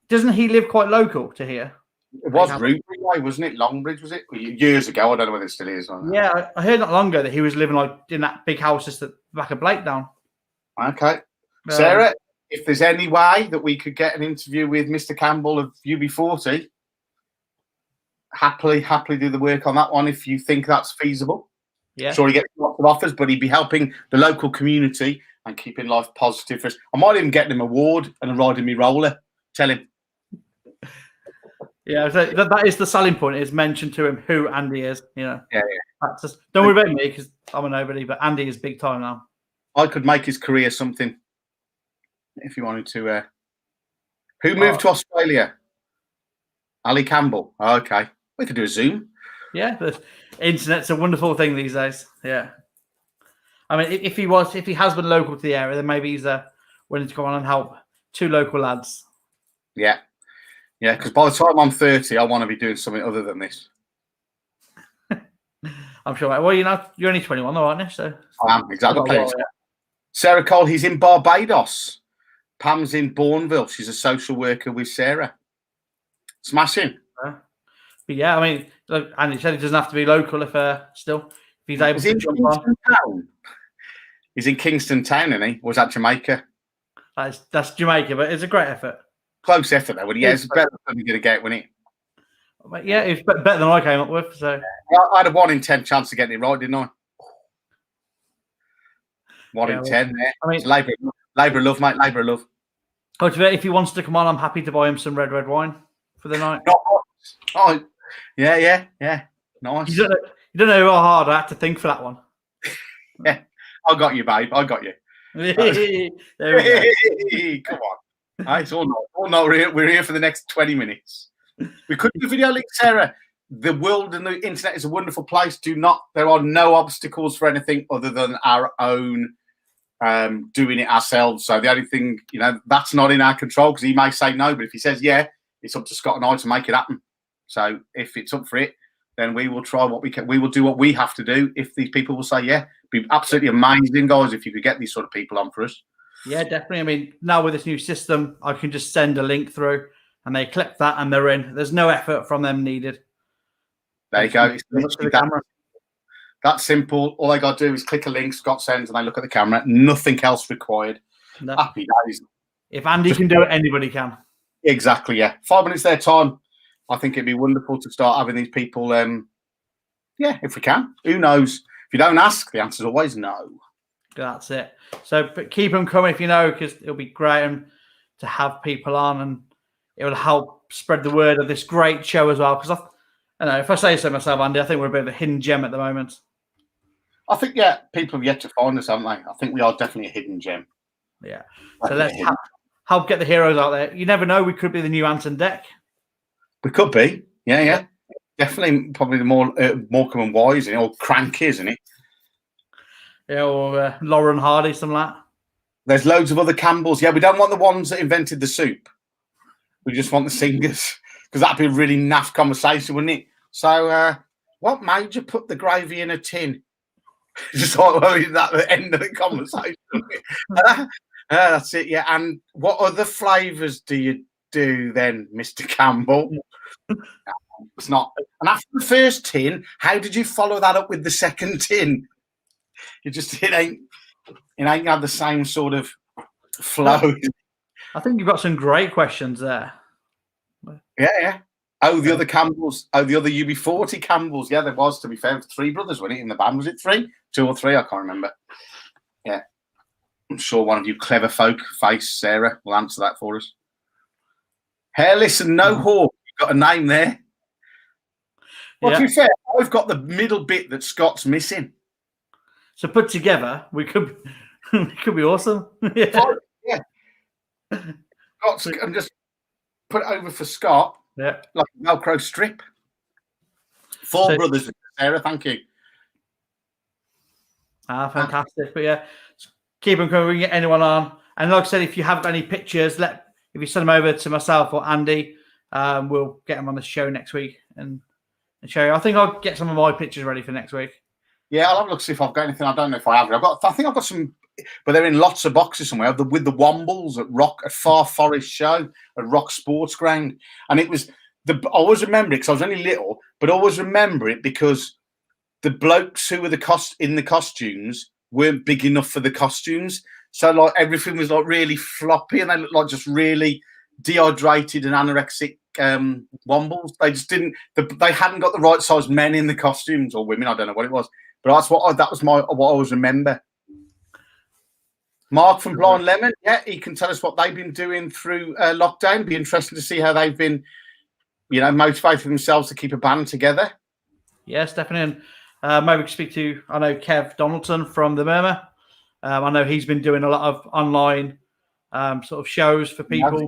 doesn't he live quite local to here? It was Ruby Way, wasn't it? Longbridge, was it? Years ago. I don't know whether it still is. Yeah, I heard not long ago that he was living like in that big house just at the back of Blakedown. Okay. Sarah, if there's any way that we could get an interview with Mr. Campbell of UB40, happily do the work on that one if you think that's feasible. Yeah. Sure, he gets lots of offers, but he'd be helping the local community and keeping life positive for us. I might even get him an award and a ride in me roller. Tell him. Yeah, so that is the selling point. Is mention to him who Andy is. Yeah. That's just, don't worry about me because I'm a nobody, but Andy is big time now. I could make his career something if you wanted to. Who moved to Australia? Ali Campbell. Oh, okay, we could do a Zoom. Yeah, the internet's a wonderful thing these days. Yeah, I mean, if he has been local to the area, then maybe he's willing to come on and help 2 local lads. Yeah, because by the time I'm 30, I want to be doing something other than this. I'm sure. Well, you're only 21, though, aren't you? So I am exactly. Sarah Cole, he's in Barbados. Pam's in Bourneville. She's a social worker with Sarah. Smashing. But yeah, I mean, look, Andy said it doesn't have to be local if he's able to jump on. Town. He's in Kingston Town, isn't he? Or was that Jamaica? That's Jamaica, but it's a great effort. Close effort, though. Yeah, it's better than you're going to get, wasn't it? Yeah, it's better than I came up with. So I had a 1 in 10 chance of getting it right, didn't I? 1 in 10 there. I mean, it's Labour of love, mate. Labour of love. If he wants to come on, I'm happy to buy him some red wine for the night. Oh, yeah. Nice. You don't know how hard I had to think for that one. Yeah, I got you, babe. I got you. There we go. Come on. It's all not. We're here for the next 20 minutes. We could do video link, Sarah. The world and the internet is a wonderful place. There are no obstacles for anything other than our own doing it ourselves. So the only thing, that's not in our control because he may say no, but if he says yeah, it's up to Scott and I to make it happen. So if it's up for it, then we will try what we can. We will do what we have to do. If these people will say yeah, it'd be absolutely amazing, guys, if you could get these sort of people on for us. Yeah, definitely. I mean, now with this new system, I can just send a link through and they click that and they're in. There's no effort from them needed. There you go. It's literally that's simple. All they got to do is click a link, Scott sends, and they look at the camera. Nothing else required. No. Happy days. If Andy can do it, anybody can. Exactly, yeah. 5 minutes their time. I think it'd be wonderful to start having these people. If we can. Who knows? If you don't ask, the answer's always no. That's it. So but keep them coming if you know, because it'll be great to have people on and it will help spread the word of this great show as well. Because I know, if I say so myself, Andy, I think we're a bit of a hidden gem at the moment. I think, people have yet to find us, haven't they? I think we are definitely a hidden gem. Yeah. So let's help get the heroes out there. You never know, we could be the new Anton Deck. We could be. Yeah. Definitely probably the more Morecambe and Wise, or Cranky, isn't it? Yeah, or Lauren Hardy, something like that. There's loads of other Campbells. Yeah, we don't want the ones that invented the soup. We just want the singers. Because that'd be a really naff conversation, wouldn't it? So, what made you put the gravy in a tin? Just thought, at the end of the conversation. That's it, yeah. And what other flavours do you do then, Mr. Campbell? It's not. And after the first tin, how did you follow that up with the second tin? It ain't have the same sort of flow. I think you've got some great questions there. Yeah. Oh, the other Campbells. Oh, the other UB40 Campbells. Yeah, there was, to be fair, 3 brothers, wasn't it, in the band? Was it 3? 2 or 3? I can't remember. Yeah. I'm sure one of you clever folk, Face, Sarah, will answer that for us. Hairless and no hawk. You've got a name there. Well, to be fair, I've got the middle bit that Scott's missing. So put together, we could be awesome. Yeah. And just put it over for Scott. Yeah. Like a Velcro strip. 4 brothers, Sarah, thank you. Fantastic. But yeah, keep them coming. We can get anyone on. And like I said, if you have any pictures, if you send them over to myself or Andy, we'll get them on the show next week and show you. I think I'll get some of my pictures ready for next week. Yeah, I'll have a look, see if I've got anything. I don't know if I have. I think I've got some, but they're in lots of boxes somewhere. With the Wombles at Far Forest Show at Rock Sports Ground, and it was I always remember it because I was only little, but I always remember it because the blokes who were in the costumes weren't big enough for the costumes, so like everything was like really floppy, and they looked like just really dehydrated and anorexic Wombles. They just didn't. They hadn't got the right size men in the costumes or women. I don't know what it was. But that was what I always remember. Mark from Blind Lemon, he can tell us what they've been doing through lockdown. Be interesting to see how they've been motivated themselves to keep a band together? Yes, definitely. And maybe we can speak to, I know, Kev Donaldson from The Murmur. I know he's been doing a lot of online sort of shows for people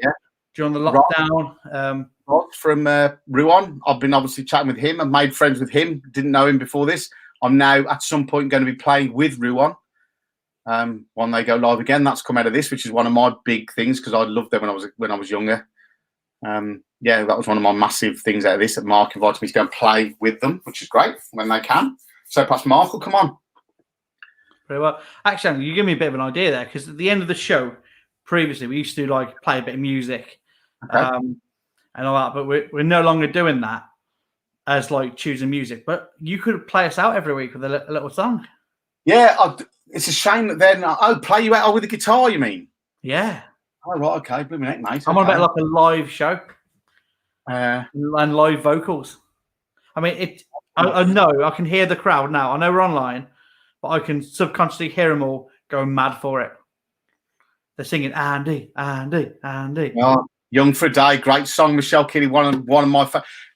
during the lockdown. Rod from Ruan. I've been obviously chatting with him. I've made friends with him. Didn't know him before this. I'm now at some point going to be playing with Ruan when they go live again. That's come out of this, which is one of my big things because I loved them when I was younger. That was one of my massive things out of this. That Mark invited me to go and play with them, which is great when they can. So perhaps Mark will come on. Very well. Actually, you give me a bit of an idea there because at the end of the show, previously we used to like play a bit of music and all that, but we're no longer doing that as like choosing music. But you could play us out every week with a little song. Yeah, it's a shame that then play you out with a guitar. You mean? Yeah. Oh right, okay, blooming heck, mate. I'm on about like a live show and live vocals. I mean, I know I can hear the crowd now. I know we're online, but I can subconsciously hear them all going mad for it. They're singing Andy, Andy, Andy. Oh, Young for a Day, great song. Michelle Kinney, one of my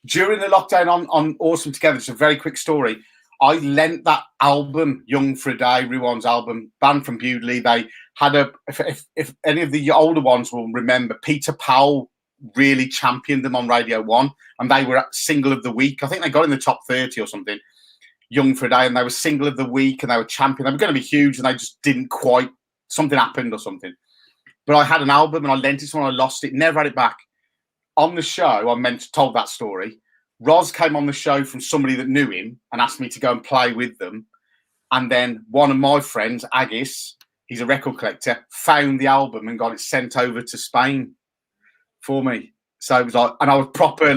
during the lockdown on Awesome Together. It's a very quick story. I lent that album, Young for a Day, Ruan's album, band from Bewdley. They had if any of the older ones will remember, Peter Powell really championed them on Radio 1, and they were single of the week. I think they got in the top 30 or something, Young for a Day, and they were single of the week, and they were champion. They were going to be huge, and they just didn't quite. Something happened or something. But I had an album, and I lent it to someone. I lost it, never had it back. On the show, told that story. Roz came on the show from somebody that knew him and asked me to go and play with them. And then one of my friends, Agis, he's a record collector, found the album and got it sent over to Spain for me. So it was like, and I was proper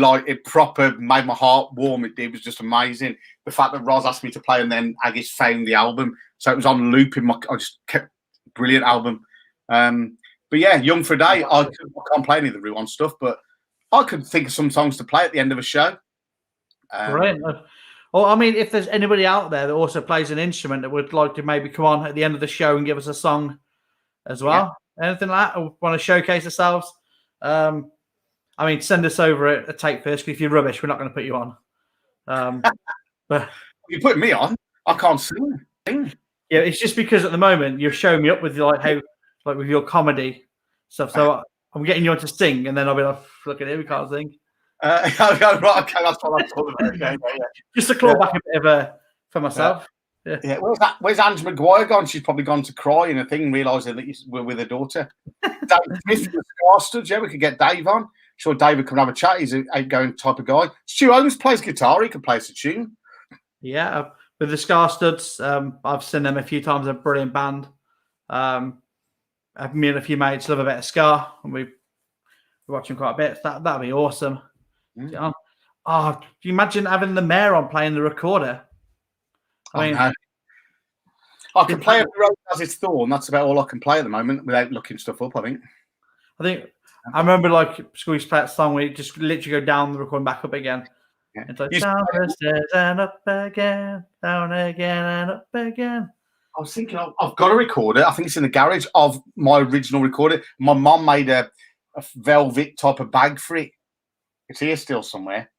made my heart warm. It was just amazing. The fact that Roz asked me to play and then Agis found the album. So it was on loop I just kept, brilliant album. But yeah, Young for a Day, I can't play any of the Ruan stuff, but I could think of some songs to play at the end of a show. Brilliant. Well, I mean, if there's anybody out there that also plays an instrument that would like to maybe come on at the end of the show and give us a song as well, anything like that, or want to showcase yourselves, I mean, send us over a tape first. If you're rubbish, we're not going to put you on. But you put me on, I can't sing. Yeah, it's just because at the moment you're showing me up with with your comedy stuff. So I'm getting you on to sing, and then I'll be like, look at it, we can't sing. Right, okay, that's what I'm talking about. Yeah. Just to claw back a bit of for myself. Yeah. Where's Ange Maguire gone? She's probably gone to cry in a thing, realising that you were with her daughter. Dave Smith, the Scarstuds, we could get Dave on. Sure, David can have a chat. He's an outgoing type of guy. Stu Holmes plays guitar. He can play us a tune. Yeah, with the Scarstuds, I've seen them a few times. They're a brilliant band. Me and a few mates love a bit of ska, and we watch them quite a bit. That'd be awesome. Mm. Oh, can you imagine having the mayor on playing the recorder? I can play Every Road Has Its Thorn. That's about all I can play at the moment without looking stuff up, I think. I remember like school used to play that song where you just literally go down the record and back up again. Yeah. It's like down the stairs and up again, down again and up again. I was thinking I've got a recorder. I think it's in the garage of my original recorder. My mum made a velvet type of bag for it. It's here still somewhere.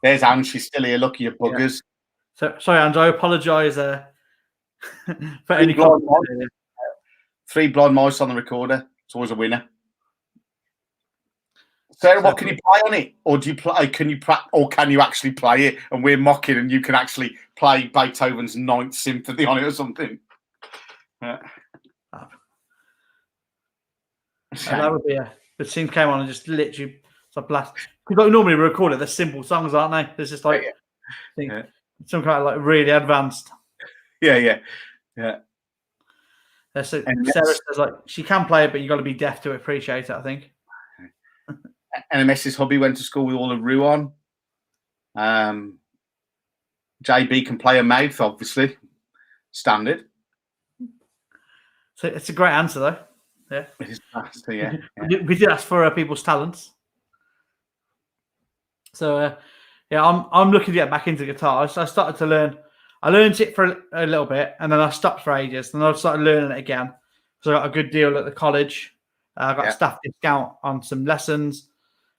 There's Anne. She's still here. Look at your buggers. Yeah. So sorry, Anne. I apologise for any blind mice. 3 blind mice on the recorder. It's always a winner. Sarah, what can you play on it, or do you play? Can you actually play it? And we're mocking, and you can actually play Beethoven's 9th Symphony on it or something. That would be the scene came on and just literally blast. Because normally we record it, they're simple songs, aren't they? There's just like some kind of like really advanced. Yeah. So Sarah says like she can play it, but you got to be deaf to appreciate it, I think. NMS's hubby went to school with all of Ruan. JB can play a mouth, obviously. Standard. So it's a great answer, though. Yeah. It is fast, yeah. We did ask for people's talents. So, I'm looking to get back into guitar. So I started to learn. I learned it for a little bit, and then I stopped for ages. And I started learning it again. So I got a good deal at the college. I got a staff discount on some lessons.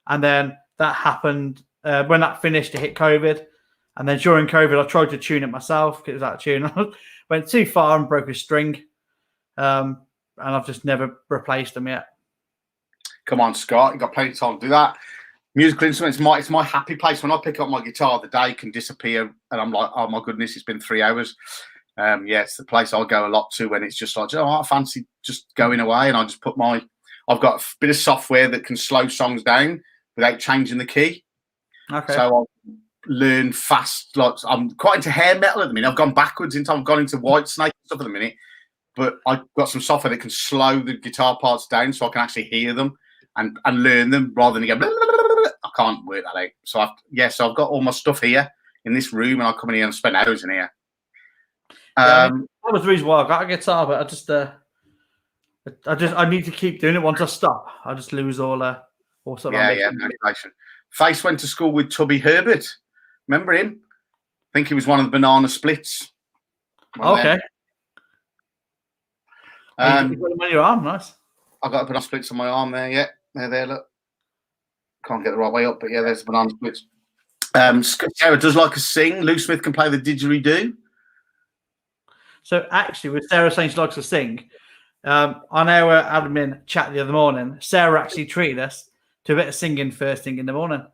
And then that happened when that finished, it hit COVID. And then during COVID, I tried to tune it myself because it was out of tune. Went too far and broke a string. And I've just never replaced them yet. Come on, Scott. You've got plenty of time to do that. Musical instruments, it's my happy place. When I pick up my guitar, the day can disappear. And I'm like, oh, my goodness, it's been 3 hours. It's the place I'll go a lot to when it's just like, I fancy just going away. And I just put I've got a bit of software that can slow songs down without changing the key. Okay. So I'll learn fast. Like, I'm quite into hair metal at the minute. I've gone backwards in time. I've gone into Whitesnake and stuff at the minute. But I've got some software that can slow the guitar parts down so I can actually hear them and learn them rather than go, blah, blah, blah, blah, blah. I can't work that out. So I've got all my stuff here in this room, and I'll come in here and spend hours in here. That was the reason why I got a guitar, but I need to keep doing it. Once I stop, I just lose all sort of motivation. Face went to school with Tubby Herbert. Remember him? I think he was one of the Banana Splits. Okay. You got them on your arm, nice. I've got a Banana Splits on my arm there, yeah. They're there, look. Can't get the right way up, but yeah, there's the Banana Splits. Sarah does like to sing. Lou Smith can play the didgeridoo. So actually, with Sarah saying she likes to sing, on our admin chat the other morning, Sarah actually treated us to a bit of singing first thing in the morning.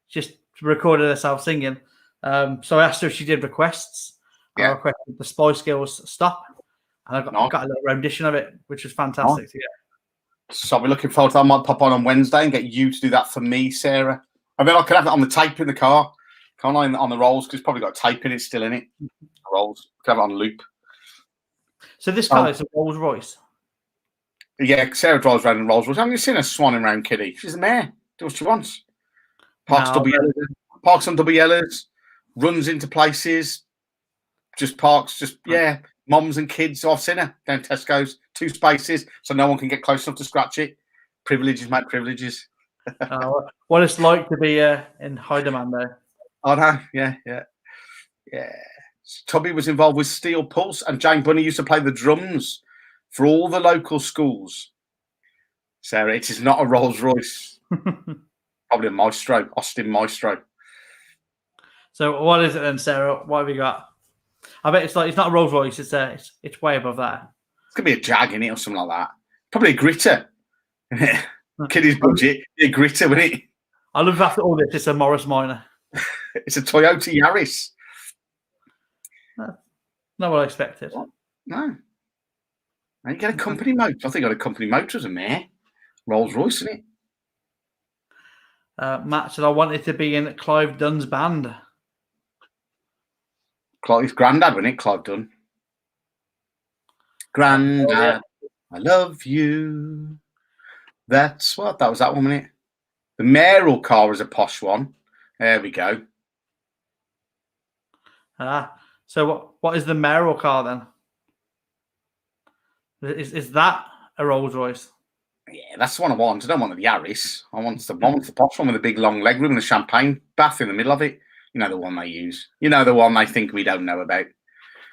Just recorded herself singing. So I asked her if she did requests. Yeah. I requested the Spice Girls Stop. And I got a little rendition of it, which was fantastic. Yeah. So I'll be looking forward to that. I might pop on Wednesday and get you to do that for me, Sarah. I mean, I could have it on the tape in the car. Can't I on the rolls? Because it's probably got tape in it still in it. Rolls. Could have it on loop. So this car is a Rolls Royce. Yeah, Sarah drives around in Rolls Royce. Haven't you seen her swanning around, kiddie? She's the mayor. Do what she wants. Parks on double yellows. Runs into places. Just parks. Moms and kids. So I've seen her down Tesco's. 2 spaces, so no one can get close enough to scratch it. Privileges, mate. Privileges. What it's like to be in high demand, though. Oh no, yeah. Tubby was involved with Steel Pulse, and Jane Bunny used to play the drums for all the local schools. Sarah, it is not a Rolls Royce. Probably a Maestro, Austin Maestro. So what is it then, Sarah? What have you got? I bet it's not a Rolls Royce. It's way above that. It's gonna be a Jag in it or something like that. Probably a Gritter. Kiddie's budget, a Gritter, wouldn't it? I love after all this. It's a Morris Minor. It's a Toyota Yaris. Not what I expected. What? No. You get a company motor. I think I got a company motor as a mayor. Rolls Royce, isn't it? Matt said I wanted to be in Clive Dunn's band. His granddad, wasn't it? Clive Dunn. Granddad, I love you. That's what? That was that one, wasn't it? The mayoral car was a posh one. There we go. So what is the mayoral car then? Is that a Rolls Royce? Yeah, that's the one I want. I don't want the Yaris. I want the posh one with the big long leg room and the champagne bath in the middle of it. You know the one they use. You know the one they think we don't know about.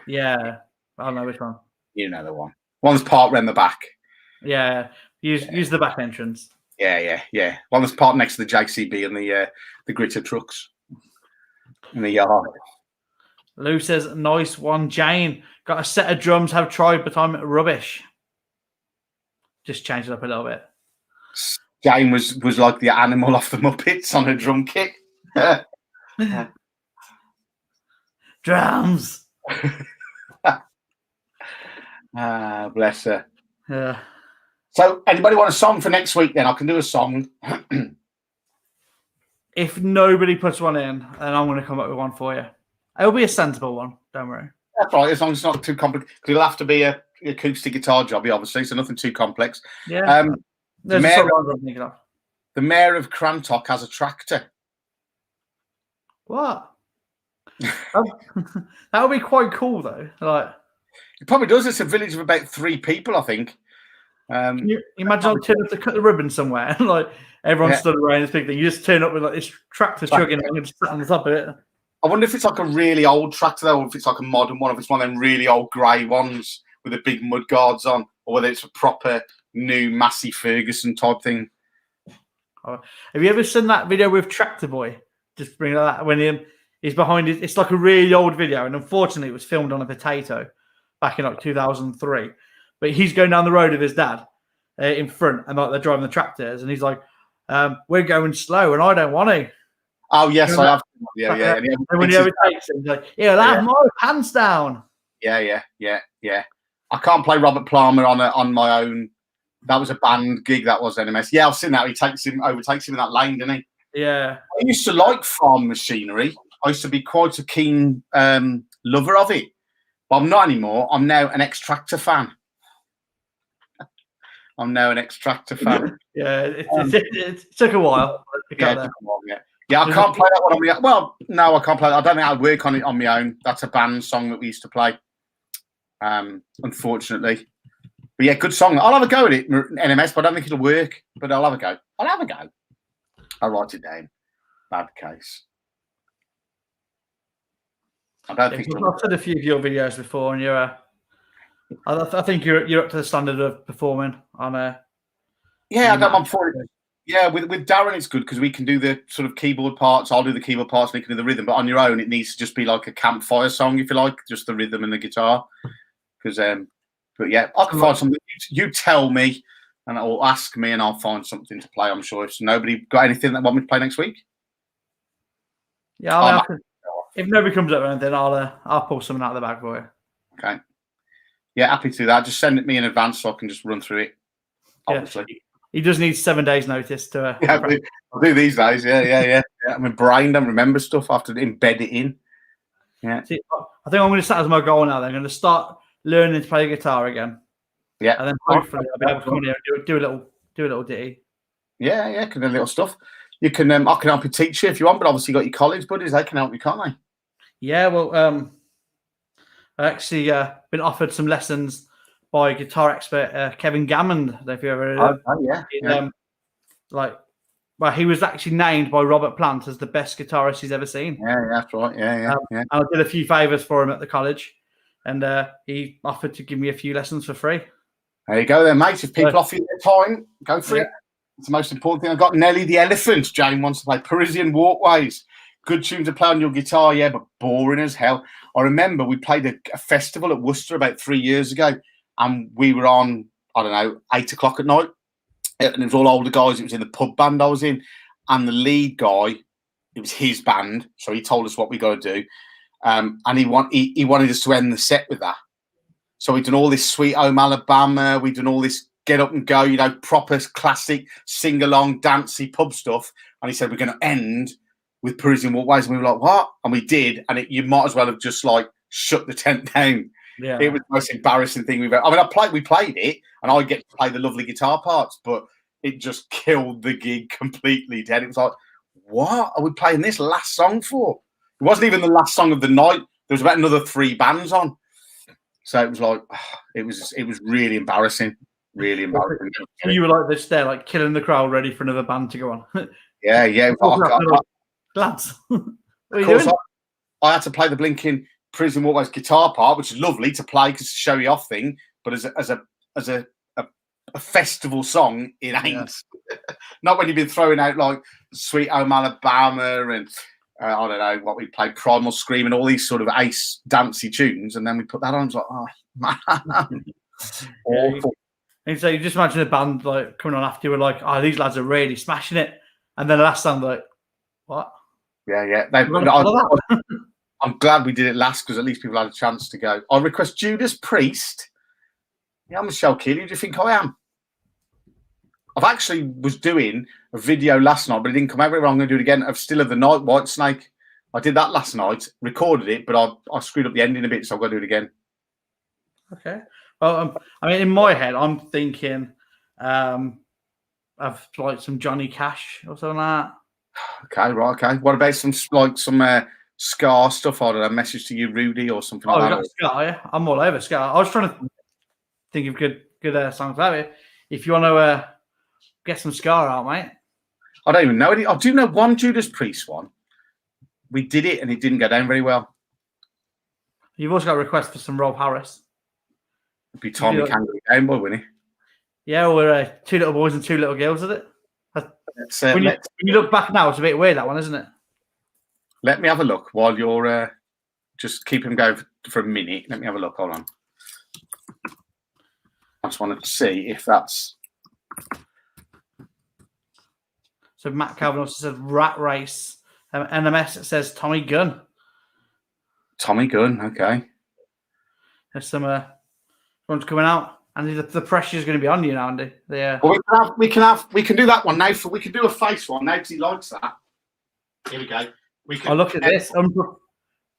Yeah, I know which one. You know the one. One's parked around the back. Yeah, use the back entrance. Yeah. One that's parked next to the JCB and the Gritter trucks in the yard. Lou says, nice one, Jane. Got a set of drums, have tried, but I'm rubbish. Just change it up a little bit. Jane was like the animal off the Muppets on her drum kit. Drums. Bless her. Yeah. So, anybody want a song for next week? Then I can do a song. If nobody puts one in, then I'm going to come up with one for you. It'll be a sensible one. Don't worry. That's right. As long as it's not too complicated, it'll have to be a acoustic guitar jobby, obviously. So nothing too complex. Yeah. The mayor of Crantock has a tractor. What? That would be quite cool, though. Like, it probably does. It's a village of about 3 people, I think. Can you imagine I turn up to cut the ribbon somewhere? Like everyone stood around this big thing. You just turn up with like this tractor chugging and just sit on the top of it. I wonder if it's like a really old tractor, though, or if it's like a modern one, if it's one of them really old grey ones with the big mud guards on, or whether it's a proper new Massey Ferguson type thing. Have you ever seen that video with Tractor Boy just bring that when he's behind it. It's like a really old video, and unfortunately, it was filmed on a potato back in like 2003. But he's going down the road with his dad in front, and like they're driving the tractors, and he's like, "We're going slow, and I don't want to." Oh yes, I have. Yeah. And when he overtakes him, he's like, "Yeah, have my pants down." Yeah. I can't play Robert Palmer on my own. That was a band gig. That was NMS. Yeah, I've seen that. He overtakes him in that lane, didn't he? Yeah. I used to like Farm Machinery. I used to be quite a keen lover of it, but I'm not anymore. I'm now an X-Tractor fan. Yeah, it took a while. Yeah, I can't play that one on my own. Well, no, I can't play. I don't think I'd work on it on my own. That's a band song that we used to play. Unfortunately, but yeah, good song. I'll have a go at it, NMS, but I don't think it'll work. But I'll have a go. I'll write it down. Bad case. I don't think I've said a few of your videos before, and you're. I think you're up to the standard of performing on a. Yeah, I don't mind for it. Yeah, with Darren, it's good because we can do the sort of keyboard parts. I'll do the keyboard parts, and he can do the rhythm. But on your own, it needs to just be like a campfire song, if you like, just the rhythm and the guitar. Because, but yeah, I can find something. You tell me, and I'll ask me, and I'll find something to play. I'm sure. If nobody got anything that want me to play next week. Yeah, if nobody comes up with anything, I'll pull something out of the bag for you. Okay. Yeah, happy to do that. Just send it me in advance so I can just run through it. Obviously. Yeah. He does need 7 days notice to. Yeah, I'll do these days. Yeah. My brain don't remember stuff. I have to embed it in. Yeah. See, I think I'm going to set as my goal now. Then I'm going to start learning to play guitar again. Yeah. And then hopefully I'll be able to come in here and do a little ditty. Yeah. Can do little stuff. You can. I can help you teach you if you want, but obviously you got your college buddies. They can help you, can't they? Yeah. Well, I actually been offered some lessons by guitar expert Kevin Gammond. If you ever heard of him. He was actually named by Robert Plant as the best guitarist he's ever seen. Yeah, that's right. Yeah. And I did a few favors for him at the college, and he offered to give me a few lessons for free. There you go, then, mate. If people offer you their time, go for it. It's the most important thing. I've got Nelly the Elephant. Jane wants to play Parisian Walkways. Good tune to play on your guitar, yeah, but boring as hell. I remember we played a festival at Worcester about 3 years ago, and we were on, 8 o'clock at night. And it was all older guys. It was in the pub band I was in. And the lead guy, it was his band. So he told us what we got to do. And he wanted us to end the set with that. So we'd done all this Sweet Home Alabama. We'd done all this Get Up and Go, proper classic sing-along, dancey pub stuff. And he said, we're going to end with Parisian Walkways. And we were like, what? And we did. And you might as well have just shut the tent down. Yeah. It was the most embarrassing thing we've ever. We played it, and I get to play the lovely guitar parts, but it just killed the gig completely dead. It was like, what are we playing this last song for? It wasn't even the last song of the night. There was about another 3 bands on. So it was like, it was really embarrassing. Really embarrassing. And you were like this there, killing the crowd, ready for another band to go on. Yeah. Lads, what are you doing? I had to play the blinking Parisian Walkways guitar part, which is lovely to play because it's a showy off thing, but as a festival song, it ain't. Yeah. Not when you've been throwing out Sweet Home Alabama and I don't know what we played, Primal Scream and all these sort of ace dancey tunes, and then we put that on. I was like, oh man, awful. And so you just imagine a band coming on after you were like, oh, these lads are really smashing it, and then the last time what? Yeah. I'm glad we did it last because at least people had a chance to go. I request Judas Priest. Yeah, I'm Michelle Keeley. Who do you think I am? I've actually was doing a video last night, but it didn't come out very well. I'm going to do it again of Still of the Night, Whitesnake. I did that last night, recorded it, but I screwed up the ending a bit, so I've got to do it again. Okay. Well, in my head, I'm thinking of some Johnny Cash or something like that. Okay, right, okay. What about some Scar stuff? I don't know, Message to You, Rudy, or something like that? Oh, you got Scar, yeah. I'm all over Scar. I was trying to think of good songs about it. If you want to get some Scar out, mate. I don't even know any. I do know one Judas Priest one. We did it and it didn't go down very well. You've also got a request for some Rob Harris. It'd be Tommy Kangaroo down boy, wouldn't he? Yeah, we're 2 little boys and 2 little girls, is it? When you look back now, it's a bit weird, that one, isn't it? Let me have a look while you're just keep him going for a minute. Let me have a look. Hold on. I just wanted to see if that's. So Matt Calvin also says Rat Race. NMS says Tommy Gunn. Tommy Gunn, okay. There's some ones coming out, and the pressure is going to be on you now, Andy. Well, we can do that one now. We can do a face one now because he likes that. Here we go. Look at this.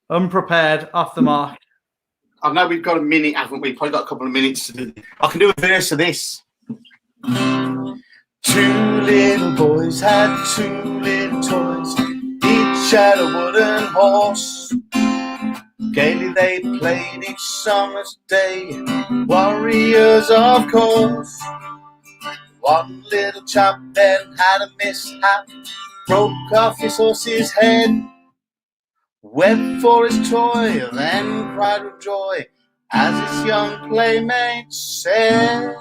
Unprepared, off the mark. I know we've got a minute, haven't we? Probably got a couple of minutes to do. I can do a verse of this. 2 little boys had 2 little toys. Each had a wooden horse. Gaily they played each summer's day. Warriors, of course. One little chap then had a mishap. Broke off his horse's head. Wept for his toy, then cried with joy as his young playmate said.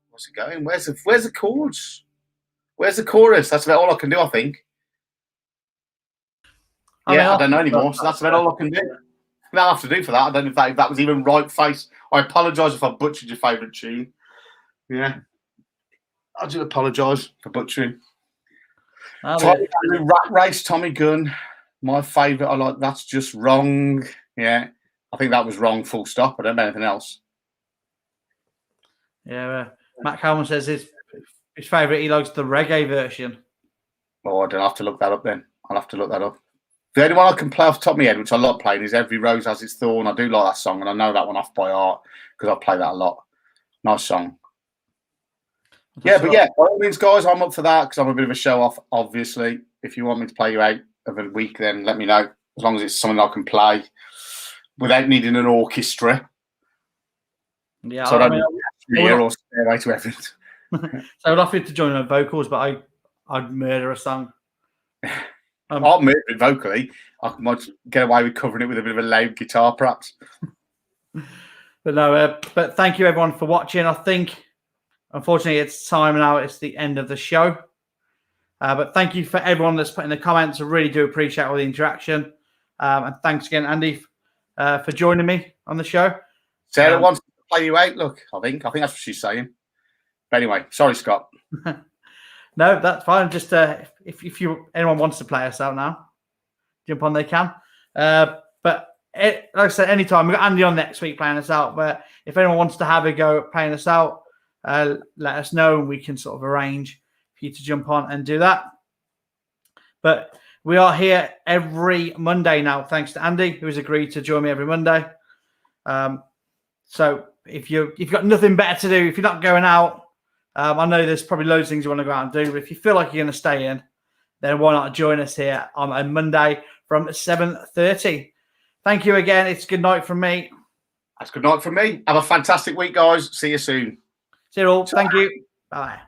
What's it going? Where's the chords? Where's the chorus? That's about all I can do, I think. I don't know anymore, so that's about all I can do. That'll have to do for that. I don't know if that was even right face. I apologise if I butchered your favourite tune. Yeah. I do apologise for butchering. Rat Race, Tommy Gunn. My favourite, I like That's Just Wrong. Yeah. I think that was wrong, full stop. I don't know anything else. Yeah. Matt Calvin says his favourite, he likes the reggae version. Oh, I don't have to look that up then. I'll have to look that up. The only one I can play off the top of my head, which I love playing, is Every Rose Has Its Thorn. I do like that song, and I know that one off by heart because I play that a lot. Nice song. Yeah, but yeah, by all means, guys, I'm up for that because I'm a bit of a show off, obviously. If you want me to play you out of a week, then let me know. As long as it's something I can play without needing an orchestra. Yeah, so I don't hear or Stairway to Heaven. So I'd offer you to join on vocals, but I'd murder a song. I'll murder it vocally. I might get away with covering it with a bit of a loud guitar, perhaps. But no, but thank you everyone for watching. I think, unfortunately, it's time now. It's the end of the show. But thank you for everyone that's put in the comments. I really do appreciate all the interaction. And thanks again, Andy, for joining me on the show. Sarah wants to play you out. Look, I think that's what she's saying. But anyway, sorry, Scott. No, that's fine. Just if anyone wants to play us out now, jump on, they can. But like I said, anytime. We've got Andy on next week playing us out. But if anyone wants to have a go at playing us out, let us know and we can sort of arrange for you to jump on and do that. But we are here every Monday now, thanks to Andy, who has agreed to join me every Monday. So if you've got nothing better to do, if you're not going out, I know there's probably loads of things you want to go out and do, but if you feel like you're going to stay in, then why not join us here on a Monday from 7:30. Thank you again. It's good night from me. That's good night from me. Have a fantastic week, guys. See you soon. See you all. Thank you. Bye.